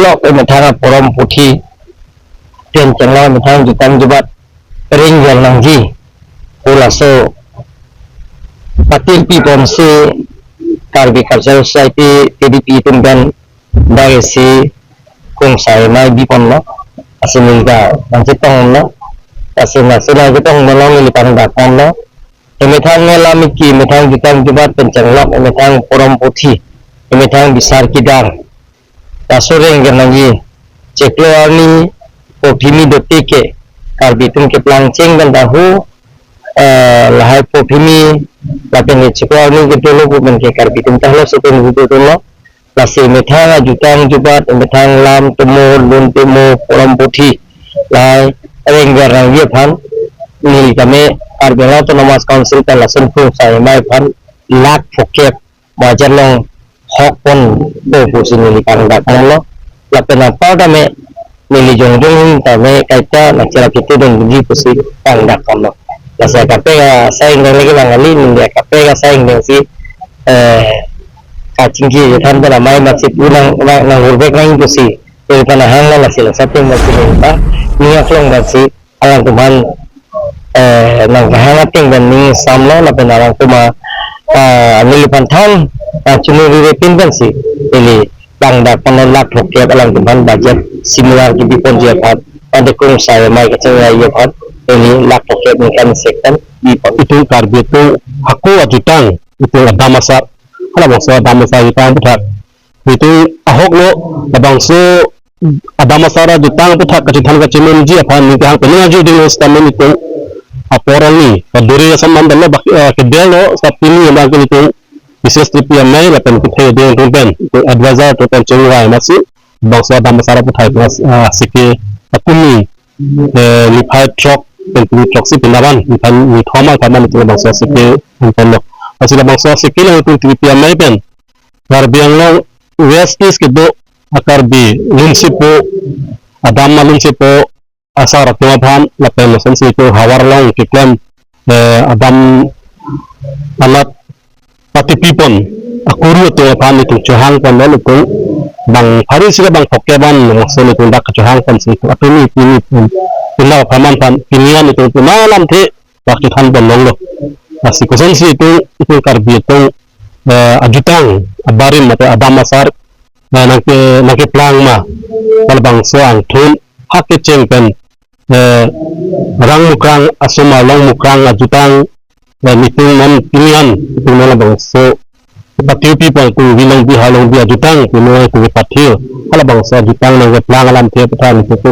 lok ke matang porom puthi ten changla matang jutang jubat ring yang nangji pula so patil pipon se Karbi Cultural Society PDP tumban dari si kung sai mai bipon no asimilga nangcitong no asina sila kitong malong ilipang dakon no emetang ngelamiki emetang jutang jubat pencanglok emetang porom puthi emetang besar kidang tasureng ganangi ceklo arni popimi dotike Karbi tum ke plangcing dan tahu lahai popimi lapen ceklo arni gedolo bukan ke Karbi tum tahlo sepeng gedolo lasi metang jutang jubat metang lam temu lun temu porom puthi lai renggar rangi pan ni kami Arbela Autonomous Council kan lasun pun saya mai pan lak pokep wajar long hok pon do pusin ni kan dak lo lapen apa kami mili jongjong kami kaita nak cara kita dan biji pusi kan dak lo la saya kape saya ingin lagi langali ni kape saya ingin si kacingki tan pada mai masih pulang nang urbek nang pusi ini kan hang lah sila satu masih minta ni aklong masih alang tuman nang kahangating dan ni samlo na penarang kuma nilipan tahun cuma direpin kan sih ini bangda penolak roket alang tuman budget similar di ponjakan pada kung saya mai kecil ya kan ini lak roket kan sektan di itu Karbi itu aku ajutang itu ada masa kalau bangsa ada masa jutang putat itu ahok lo bangsa ada masalah jutang putat kecitan kecimen ji apa ni yang penaju di stamen itu aporan ni kaduri samman dalam kedel lo sapini yang bagi itu bisnis trip yang mai lapan kita dia rumpen itu advisor total cewai masih bangsa ada masalah putat sikit aku ni lipai truck dan truck si pendawan ni thoma kaman itu bangsa sikit rumpen lo masih bangsa sikit yang itu trip yang mai pen Karbi lo westis kedo Karbi lunsipo adam lunsipo asar tuapan lapen sensi itu hawar long kiklem adam alat pati pipon akuru tuapan itu johang pandol itu bang hari sila bang pokeban maksud itu dak johang pan situ atau ni pula paman pan pilihan itu malam te waktu kan bolong lo masih kusensi itu Karbi itu ajutang abarim atau adam asar nake plang ma balbang soang thun hake chengpen rang mukrang asuma long mukrang ajutang mitung non pilihan itu nala bang so patiu people tu wilong bi halong bi ajutang tu nala tu patiu hala bang so ajutang nake plang alam te patan itu